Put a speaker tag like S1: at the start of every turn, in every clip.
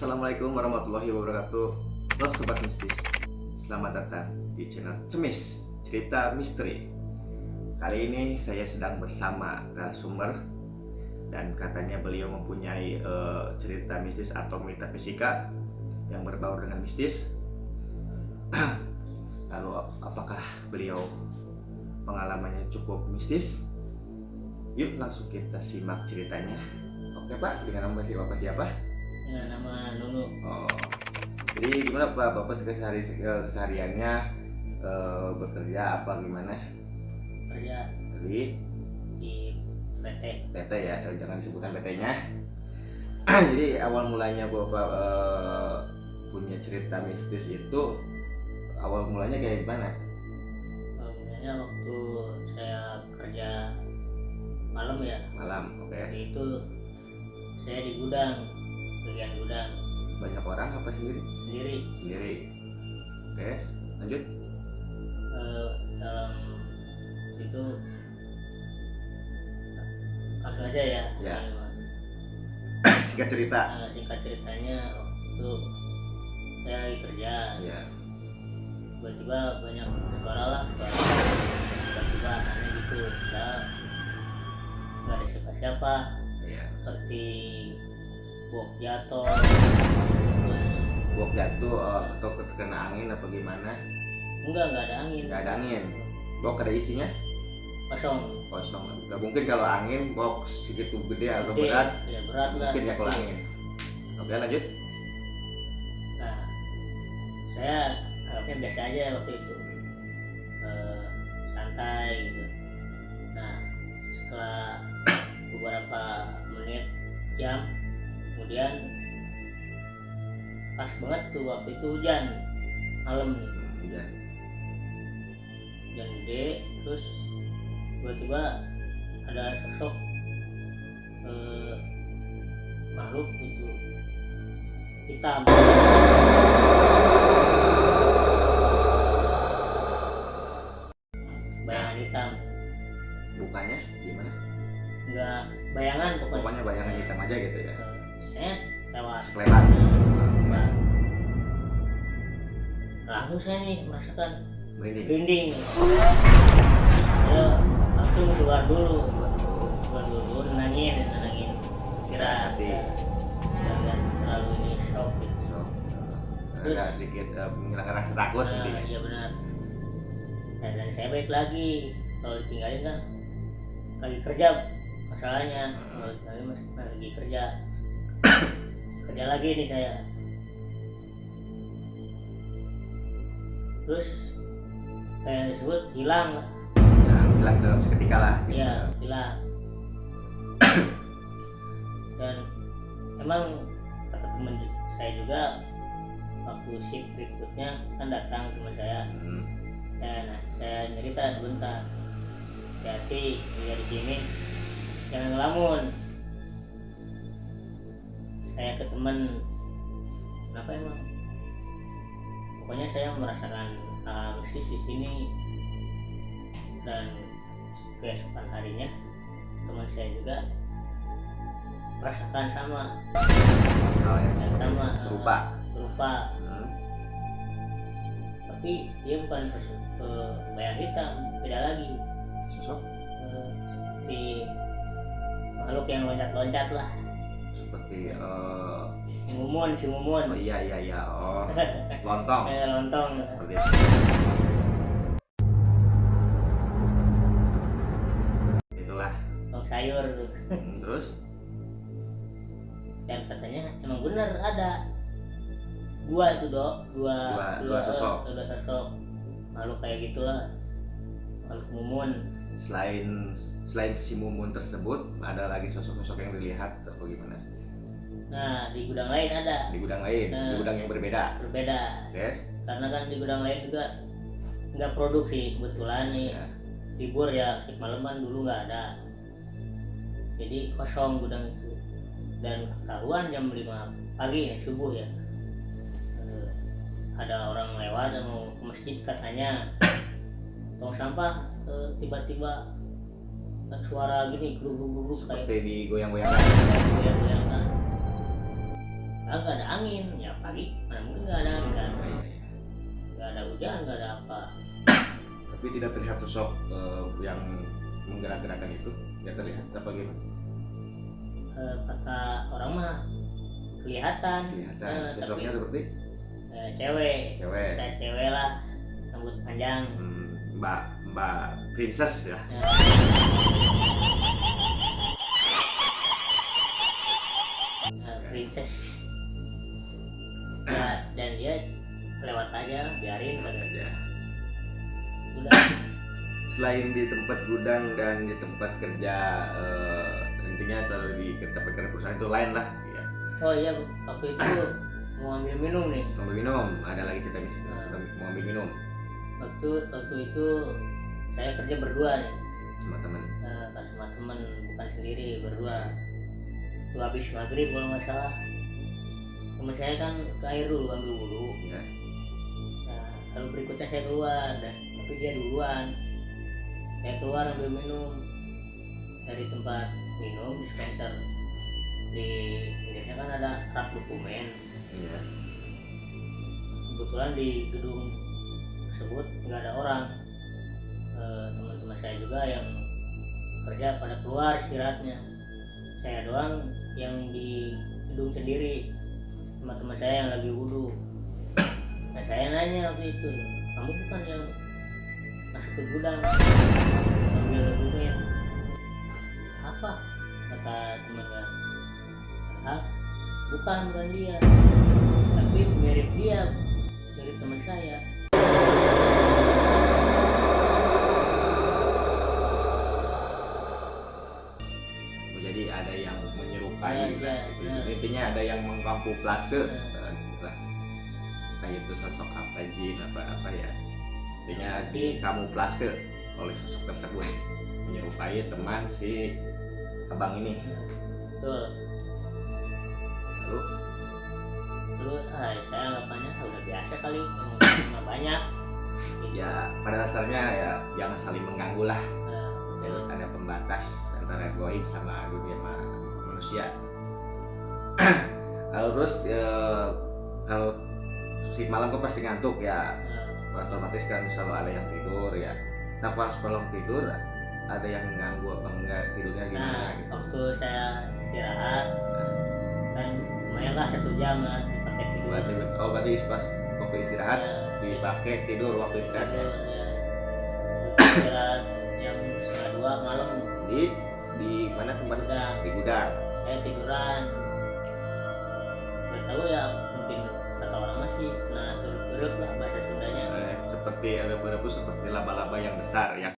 S1: Assalamualaikum warahmatullahi wabarakatuh. Halo Sobat Mistis, selamat datang di channel Cemis Cerita Misteri. Kali ini saya sedang bersama narasumber dan katanya beliau mempunyai cerita mistis atau metafisika yang berbau dengan mistis. Lalu apakah beliau pengalamannya cukup mistis? Yuk langsung kita simak ceritanya. Oke Pak, dengan nama siapa?
S2: Dengan nama Nunu.
S1: Oh, jadi gimana Pak? Bapak kesehariannya bekerja apa gimana?
S2: Kerja
S1: Di
S2: PT.
S1: ya, jangan disebutkan PT-nya. Jadi awal mulanya Bapak punya cerita mistis itu awal mulanya kayak gimana?
S2: Mulanya waktu saya kerja malam ya.
S1: Malam, oke.
S2: Itu saya di gudang, bagian gudang.
S1: Banyak orang apa sendiri?
S2: Sendiri.
S1: Oke, lanjut.
S2: Dalam itu langsung aja ya.
S1: Ya. Singkat cerita.
S2: Singkat ceritanya waktu saya lagi kerja.
S1: Ya.
S2: Tiba-tiba banyak suara tiba-tiba aneh gitu. Nggak ada siapa-siapa.
S1: Ya.
S2: Seperti buak jatuh,
S1: Buak jatuh atau kena angin apa gimana?
S2: nggak ada angin.
S1: Nggak ada angin. Box ada isinya?
S2: Kosong.
S1: Nggak mungkin kalau angin box segitu gede atau berat.
S2: Ya berat lah.
S1: Mungkin ya kalau angin. Oke, lanjut.
S2: Nah, saya anggapnya biasa aja waktu itu, santai gitu. Nah, setelah beberapa menit, jam kemudian pas banget tuh waktu itu hujan malam nih. Hujan gede, terus tiba-tiba ada sosok makhluk itu hitam. Bayangan hitam.
S1: Bukannya gimana?
S2: Enggak bayangan
S1: Pokoknya bayangan hitam aja gitu ya.
S2: Set lewat.
S1: Sekelebat.
S2: Nah, langsung saya nih merasakan merinding. Saya langsung keluar dulu nenangin kira jangan terlalu ini shock gitu.
S1: Agak sedikit menghilangkan rasa takut gitu ya.
S2: Iya benar. Nah, dan saya balik lagi, kalau ditinggalin kan lagi kerja masalahnya. Kalau ditinggalin lagi kerja lagi nih saya. Terus saya sebut hilang
S1: dalam seketika lah gitu.
S2: Iya, hilang. Dan emang kata teman saya juga waktu shift berikutnya kan datang teman saya. Nah, saya cerita sebentar, hati-hati di sini jangan ngelamun. Saya ke teman, kenapa emang? Pokoknya saya merasakan hal mistis di sini. Dan keesokan harinya teman saya juga merasakan sama
S1: hal yang serupa.
S2: Tapi dia bukan bayang hitam, beda lagi.
S1: Sosok
S2: Seperti makhluk yang loncat-loncat lah.
S1: Seperti
S2: Si Mumun.
S1: oh iya oh lontong.
S2: Lontong.
S1: Seperti itulah.
S2: Lontong sayur tuh.
S1: Terus
S2: Dan katanya emang bener ada dua sosok makhluk kayak gitulah, makhluk Mumun.
S1: Selain si Mumun tersebut ada lagi sosok-sosok yang dilihat atau gimana?
S2: Nah, di gudang lain ada.
S1: Di gudang lain, di gudang yang berbeda.
S2: Oke. Karena kan di gudang lain juga nggak produksi, kebetulan nih libur ya, shift malam kan dulu nggak ada, jadi kosong gudang itu. Dan ketahuan jam 5 pagi ya, subuh ya, ada orang lewat mau ke masjid katanya tong sampah, tiba-tiba suara gini gluk
S1: seperti digoyang-goyangkan.
S2: nggak ada angin ya, pagi mana mungkin nggak ada angin kan,
S1: Iya, iya.
S2: nggak ada hujan, nggak ada apa.
S1: Tapi tidak terlihat sosok yang menggerak-gerakan itu, ya terlihat apa gimana?
S2: Kata orang mah kelihatan,
S1: Kelihatan
S2: tapi
S1: sosoknya seperti
S2: cewek,
S1: cewek.
S2: saya cewek lah, rambut panjang.
S1: Mbak princess ya.
S2: Princess ya, dan dia lewat aja, biarin
S1: Ada
S2: kata.
S1: aja.
S2: Udah.
S1: Selain di tempat gudang dan di tempat kerja, intinya kalau di tempat kerja perusahaan itu lain lah ya.
S2: Oh iya, waktu itu mau ambil minum nih.
S1: Ambil minum, ada lagi kita di situ. Mau ambil minum
S2: Waktu itu saya kerja berdua nih,
S1: sama teman.
S2: pas sama temen, bukan sendiri, berdua. Itu habis maghrib kalau nggak salah, temen saya kan ke air dulu ambil wudhu.
S1: Ya.
S2: Nah, lalu berikutnya saya keluar, tapi dia duluan. Saya keluar ambil minum dari tempat minum, dispenser di pinggirnya kan ada rak dokumen.
S1: Iya.
S2: Kebetulan di gedung tersebut nggak ada orang. Teman-teman saya juga yang kerja pada keluar istirahatnya, saya doang yang di gedung sendiri sama teman saya yang lagi wudhu. Nah, saya nanya waktu itu, kamu bukan yang masuk ke gudang ambil dokumen? Apa? Kata temannya. Ah, bukan dia, tapi mirip dia, mirip teman saya.
S1: Jadi ada yang menyerupai,
S2: Ya,
S1: gitu.
S2: ya.
S1: Intinya ada yang mengkamuflase, entah itu sosok apa, jin apa ya. Intinya dikamuflase oleh sosok tersebut, menyerupai teman si abang ini.
S2: Betul.
S1: Lalu
S2: Terus saya anggapannya udah biasa kali, emang banyak.
S1: ya pada dasarnya ya jangan saling mengganggu lah. Terus ada pembatas antara goib sama dunia manusia. Lalu terus kalau si malam kan pasti ngantuk ya, otomatis kan selalu ada yang tidur ya. Nah pas malam tidur ada yang ganggu apa enggak tidurnya gimana
S2: Nah,
S1: gitu.
S2: waktu saya istirahat kan lumayan lah 1 jam lah dipakai tidur.
S1: Berarti pas waktu istirahat dipakai tidur waktu istirahat ya.
S2: Tidur, ya. Istirahat jam 1:30 malam
S1: Di mana tempat
S2: gudang.
S1: di gudang.
S2: Saya tiduran, nggak tahu ya, mungkin kata orang masih nah terus lah bahasa Sundanya.
S1: Seperti ada berebus seperti laba-laba yang besar ya.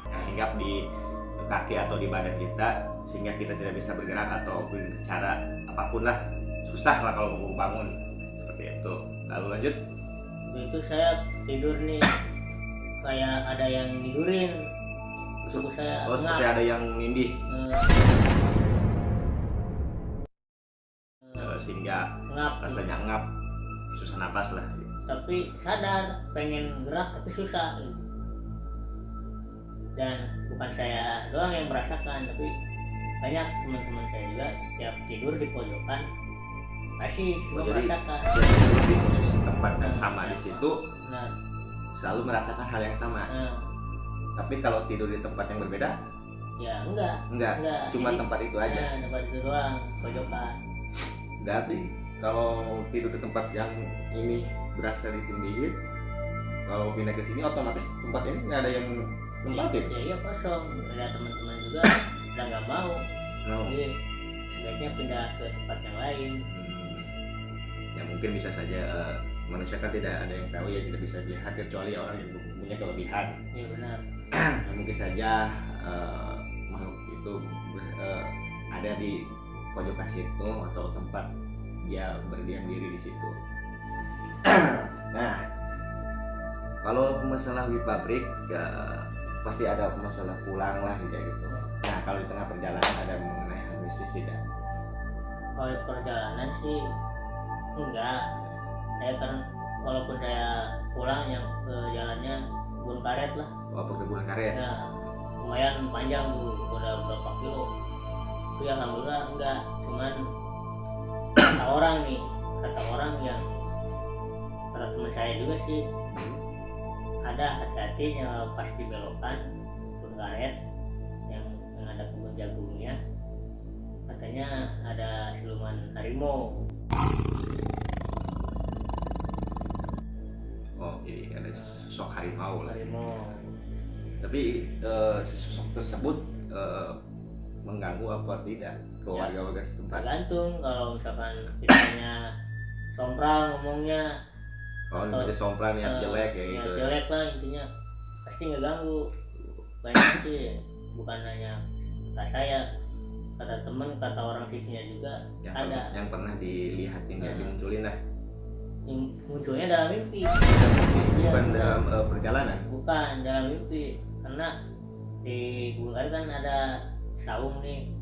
S1: Yang hinggap di kaki atau di badan kita sehingga kita tidak bisa bergerak atau berbicara apapun lah, susah lah kalau mau bangun seperti itu. Lalu lanjut.
S2: Itu saya tidur nih, kayak ada yang nidurin tubuh saya.
S1: Seperti ada yang nindih sehingga
S2: ngap,
S1: rasanya ngap, susah napas lah.
S2: tapi sadar pengen gerak tapi susah gitu. Dan bukan saya doang yang merasakan, tapi banyak teman-teman saya juga setiap tidur di pojokan pasti semua
S1: Jadi
S2: merasakan.
S1: setiap tidur di posisi tempat yang sama di situ
S2: Nah,
S1: selalu merasakan hal yang sama. Tapi kalau tidur di tempat yang berbeda,
S2: ya enggak,
S1: cuma
S2: Jadi,
S1: tempat itu aja.
S2: tempat itu doang, pojokan.
S1: Berarti kalau tidur di tempat yang ini berasa ditindihin, kalau pindah ke sini otomatis tempat ini nggak ada yang nempatin.
S2: Ya iya kosong, ada teman-teman juga udah nggak mau, jadi sebaiknya pindah ke tempat yang lain.
S1: Ya mungkin bisa saja manusia kan tidak ada yang tahu ya, tidak bisa dilihat kecuali orang yang punya kelebihan.
S2: Iya benar.
S1: Ya, mungkin saja makhluk itu ada di pojokan situ atau tempat dia berdiam diri di situ. Nah, kalau masalah di pabrik ya, pasti ada masalah pulang lah gitu. Nah, kalau di tengah perjalanan ada mengenai hal mistis tidak?
S2: Kalau perjalanan sih enggak. Saya kan walaupun saya pulang yang ke jalannya kebun karet lah.
S1: Oh, perkebunan karet.
S2: Nah, lumayan panjang tuh, udah berapa kilo. Tapi alhamdulillah enggak, cuman kata orang yang kata teman saya juga sih, ada hati-hati yang pas di belokan kebun karet yang ada kebun jagungnya, katanya ada siluman harimau.
S1: Oh, jadi ada sosok harimau lah. Tapi sosok tersebut mengganggu apa tidak ke warga-warga setempat?
S2: Tergantung, kalau misalkan kitanya sompral ngomongnya,
S1: Kalau ada sompral yang jelek kayak gitu.
S2: Jelek lah intinya, pasti ngeganggu. Banyak sih, bukan hanya kata saya, kata temen, kata orang situnya juga
S1: yang
S2: ada.
S1: Yang pernah dilihatin ya, dimunculin lah.
S2: Munculnya dalam mimpi.
S1: Bukan dalam perjalanan.
S2: Bukan dalam mimpi, karena di kebun karet kan ada saung nih,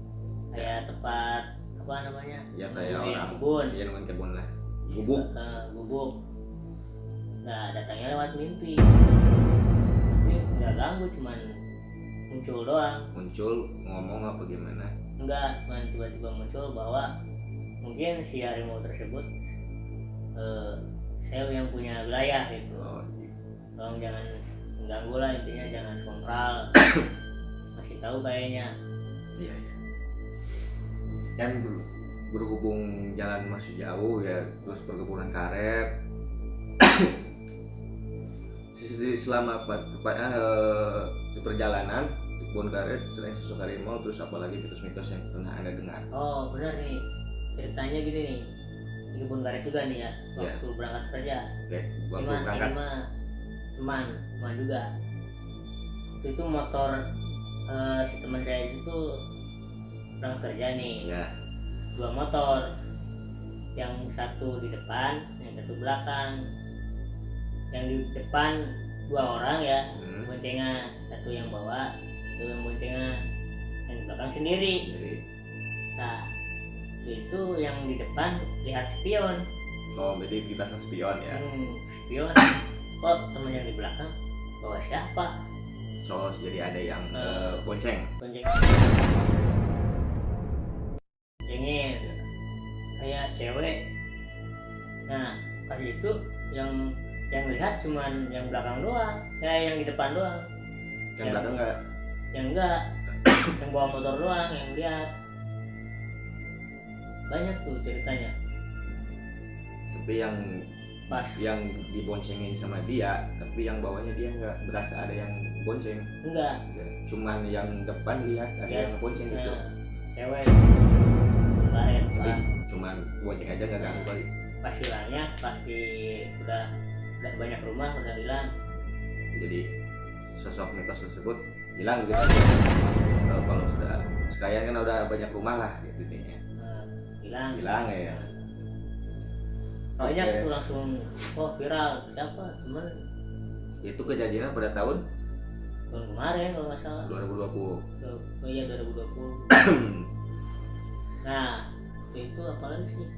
S2: kayak tempat apa namanya?
S1: Ya kayak orang
S2: kebun.
S1: Iya, dengan kebun lah. Gubuk.
S2: Gubuk. Nah, datangnya lewat mimpi. Tapi nggak ganggu, cuman muncul doang.
S1: Muncul ngomong apa gimana?
S2: Enggak, cuman tiba-tiba muncul bahwa mungkin si harimau tersebut saya yang punya wilayah gitu.
S1: Oh,
S2: Tolong jangan mengganggu lah, intinya jangan kontrol. Masih tahu kayaknya.
S1: iya. Kan berhubung jalan masih jauh ya, terus perkebunan karet. Selama di perjalanan di kebun karet, selain sosok harimau, terus apalagi mitos-mitos yang pernah Anda dengar?
S2: Oh benar nih, ceritanya gini nih, di kebun karet juga nih ya, waktu berangkat kerja.
S1: Oke, waktu
S2: Ini
S1: berangkat.
S2: teman juga. Itu motor si teman saya itu berangkat kerja nih.
S1: Ya.
S2: 2 motor, yang satu di depan, yang satu belakang. Yang di depan 2 orang ya, boncengan, satu yang bawa, satu yang boncengan, yang di belakang sendiri. Nah, itu yang di depan lihat spion.
S1: Oh, jadi dipasang spion ya?
S2: Spion. Kok teman yang di belakang bawa siapa?
S1: So, jadi ada yang bonceng.
S2: Ingin kayak cewek. Nah, pas itu yang lihat cuman yang belakang doang, yang di depan doang.
S1: Yang belakang enggak?
S2: Yang enggak. Yang bawa motor doang yang lihat. Banyak tuh ceritanya.
S1: Tapi yang diboncengin sama dia, tapi yang bawahnya dia nggak berasa ada yang bonceng.
S2: Enggak.
S1: Cuman yang depan lihat ada yang bonceng gitu.
S2: Cewek. Karet.
S1: Cuman bonceng aja nggak ganggu kali.
S2: Pas hilangnya, pasti udah banyak rumah udah hilang.
S1: Jadi sosok mitos tersebut hilang gitu aja. Kalau sudah sekalian kan udah banyak rumah lah gitu intinya. Hilang ya.
S2: Banyak tuh langsung viral. Siapa temen?
S1: Itu kejadian pada tahun
S2: kemarin kalau nggak salah
S1: 2020.
S2: Oh iya 2020. Nah itu apalagi sih?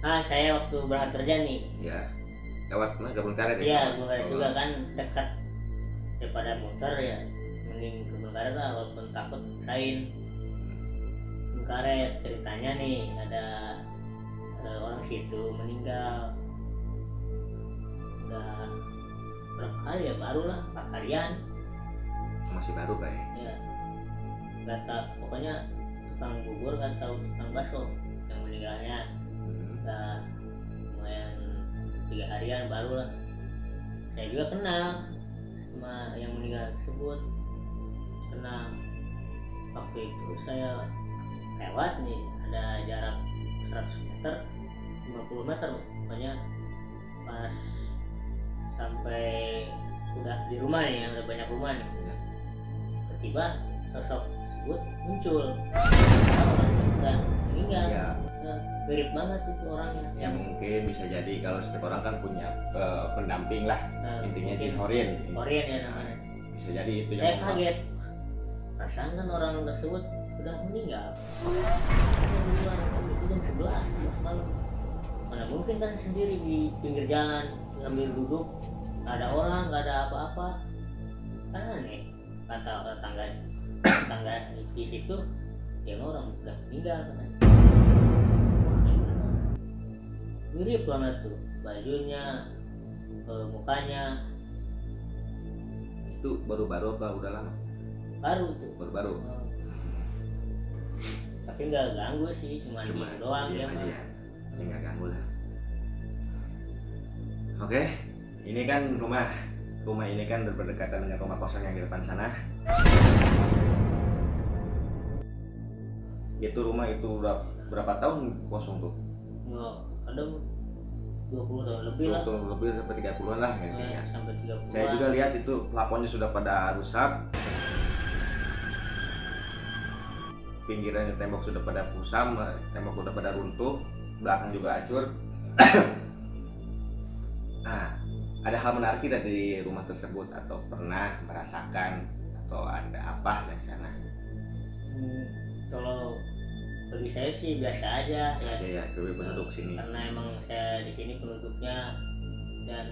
S2: Saya waktu berangkat kerja nih
S1: ya, lewat mana kebun karet ya?
S2: Iya, kebun karet juga kan dekat, daripada muter ya mending kebun karet lah, walaupun takut lain. Kebun karet ceritanya nih ada orang situ meninggal udah berapa kali ya, baru lah 4 harian.
S1: Masih baru kayaknya
S2: ya, pokoknya tukang bubur kan tahu tukang bakso yang meninggalnya udah lumayan 3 harian baru lah. Saya juga kenal sama yang meninggal tersebut, kenal. Waktu itu saya lewat nih, ada jarak 100 meter 50 meter pokoknya, pas sampai udah di rumah nih, yang udah banyak rumah nih, tiba-tiba sosok tersebut muncul. Orang juga meninggal ya. Mirip banget itu orangnya.
S1: Ya mungkin bisa jadi kalau setiap orang kan punya pendamping lah, intinya jin horin
S2: ya namanya.
S1: Bisa jadi itu
S2: saya kaget, perasaan kan orang tersebut sudah meninggal. Itu jam 11 malam, mana mungkin kan sendiri di pinggir jalan sambil duduk, nggak ada orang, nggak ada apa-apa, kan aneh. kata tetangga tetangga di situ ya orang udah meninggal katanya. Mirip banget tuh bajunya, mukanya.
S1: Itu baru-baru apa udah lama?
S2: Baru tuh.
S1: Baru-baru.
S2: Tapi nggak ganggu sih, cuma diem doang dia mah.
S1: Ya nggak ganggu lah. Oke, ini kan rumah ini kan berdekatan dengan rumah kosong yang di depan sana. Itu rumah itu udah berapa tahun kosong tuh?
S2: Nggak, ada 20 tahun lebih lah.
S1: 20 tahun lebih sampai 30-an lah ya.
S2: Sampai 30-an.
S1: Saya juga lihat itu plafonnya sudah pada rusak. Pinggirannya tembok sudah pada kusam, tembok sudah pada runtuh, belakang juga hancur. Nah, ada hal menarik tidak di rumah tersebut atau pernah merasakan atau ada apa di sana?
S2: Kalau bagi saya sih biasa aja.
S1: Ada ya, kebetulan penduduk sini.
S2: Karena emang saya di sini penduduknya, dan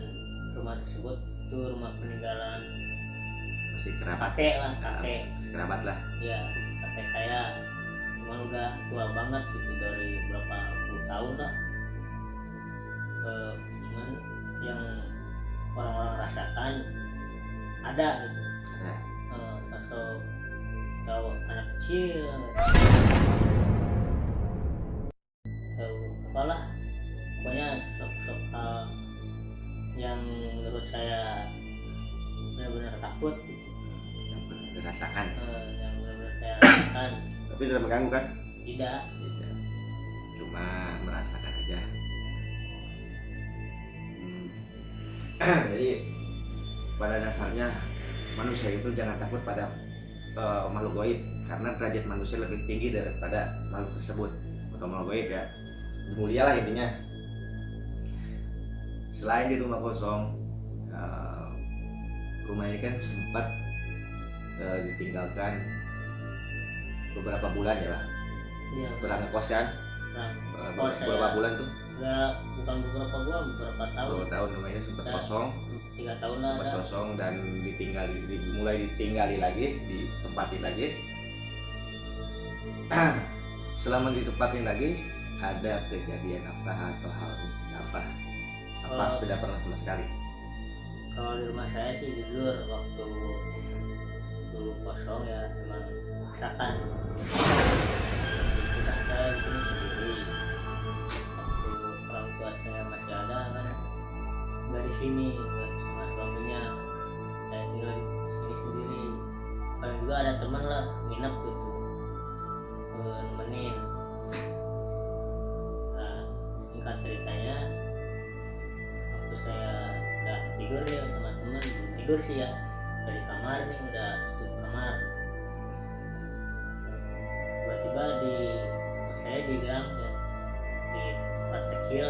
S2: rumah tersebut itu rumah peninggalan
S1: Masih kerabat.
S2: kakek lah, kakek.
S1: Masih kerabat lah.
S2: Ya, kakek saya emang udah tua banget gitu, dari berapa puluh tahun lah. Cuman yang orang-orang rasakan ada gitu.
S1: Ada.
S2: Atau tahu anak kecil, tahu apalah, pokoknya sok-sok hal yang menurut saya benar-benar takut gitu.
S1: Yang pernah dirasakan.
S2: Yang benar-benar saya rasakan.
S1: Tapi tidak mengganggu kan?
S2: Tidak.
S1: Tidak. Cuma merasakan aja. Jadi pada dasarnya manusia itu jangan takut pada makhluk gaib, karena derajat manusia lebih tinggi daripada makhluk tersebut atau makhluk gaib ya. Mulia lah intinya. Selain di rumah kosong, rumah ini kan sempat ditinggalkan beberapa bulan ya lah.
S2: Iya.
S1: Pernah ngekos kan? Beberapa bulan tuh?
S2: Enggak, bukan beberapa bulan, beberapa tahun.
S1: Beberapa tahun rumahnya sempat kosong.
S2: 3 tahun lah.
S1: Sempat kosong dan mulai ditinggali lagi, ditempati lagi. Selama ditempatin lagi, ada kejadian apa atau hal mistis apa? Tidak pernah sama sekali.
S2: Kalau di rumah saya sih jujur, waktu dulu kosong ya emang rasakan. Kita saya di sini sendiri. Waktu orang tua saya masih ada kan, nggak di sini, nggak sama suaminya. Saya tinggal di sini sendiri. Paling juga ada teman lah nginep gitu, nemenin. Nah, singkat ceritanya, waktu saya udah tidur ya sama teman, tidur sih ya, dari kamar nih, udah tutup kamar. Tiba-tiba saya di gang ya, di tempat kecil,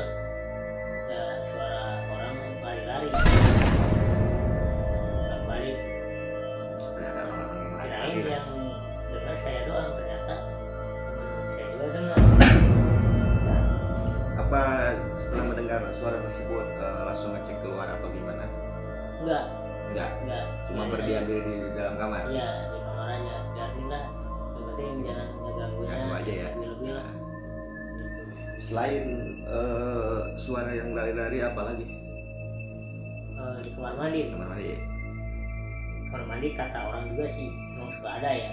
S2: ada suara orang lari-lari. Balik. Kirain yang dengar saya doang, ternyata saya juga dengar.
S1: Apa setelah mendengar suara tersebut langsung ngecek keluar apa gimana?
S2: Enggak.
S1: Cuma berdiam diri di dalam kamar.
S2: Iya, di kamar aja. Biarin lah. Yang penting jangan ngeganggunya.
S1: Ganggu aja ya.
S2: Lebih lah.
S1: Selain suara yang lari-lari apa lagi?
S2: Di kamar mandi.
S1: Kamar mandi.
S2: Kamar mandi kata orang juga sih emang suka ada ya.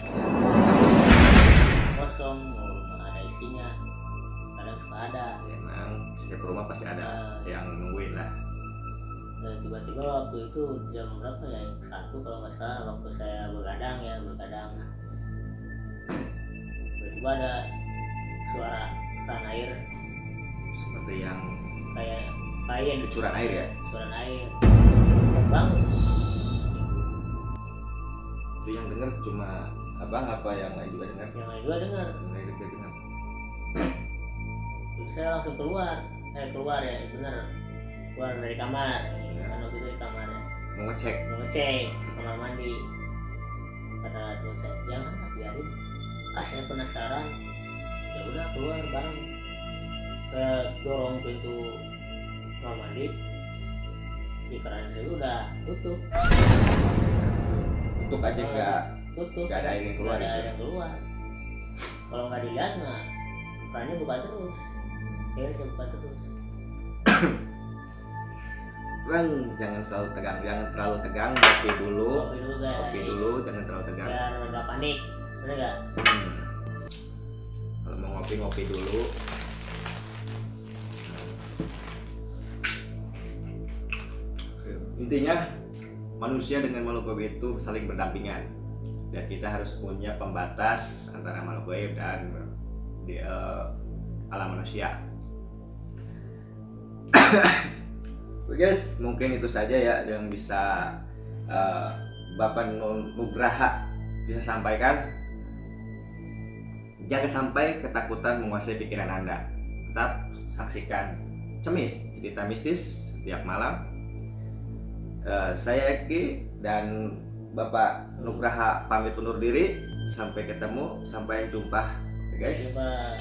S2: Kosong, mau ada isinya. Kadang suka ada.
S1: Emang setiap rumah pasti ada yang nungguin lah.
S2: Dan tiba-tiba waktu itu jam berapa ya? 1 kalau nggak salah, waktu saya begadang. Tiba-tiba ada suara keran air.
S1: Seperti yang
S2: kayak
S1: cucuran air ya?
S2: Cucuran air. Terbang.
S1: Itu yang dengar cuma abang apa yang lain juga dengar?
S2: Yang lain juga dengar.
S1: Yang lain juga dengar.
S2: Terus saya langsung keluar ya, bener. Keluar dari kamar. Kan waktu itu di kamar.
S1: Mau ngecek
S2: Ke kamar mandi. Kata teman saya, jangan lah, biarin. Saya penasaran. Ya udah keluar bareng. Saya dorong pintu kamar mandi. Si keran itu udah tutup.
S1: tutup aja
S2: tutup,
S1: nggak ada air yang keluar
S2: nggak ada
S1: gitu.
S2: air yang keluar. Kalau nggak dilihat nah kerannya buka terus, airnya buka terus.
S1: Bang, jangan terlalu tegang, kopi dulu,
S2: Kopi dulu guys,
S1: kopi dulu, jangan terlalu tegang.
S2: biar nggak panik, bener nggak?
S1: Kalau mau ngopi dulu. Intinya manusia dengan makhluk gaib itu saling berdampingan, dan kita harus punya pembatas antara makhluk gaib dan alam manusia. Guys, mungkin itu saja ya yang bisa Bapak Nugraha bisa sampaikan. Jangan sampai ketakutan menguasai pikiran Anda. Tetap saksikan Cemis, cerita mistis setiap malam. Saya Eki dan Bapak Nugraha pamit undur diri. Sampai ketemu, sampai jumpa, guys.
S2: Coba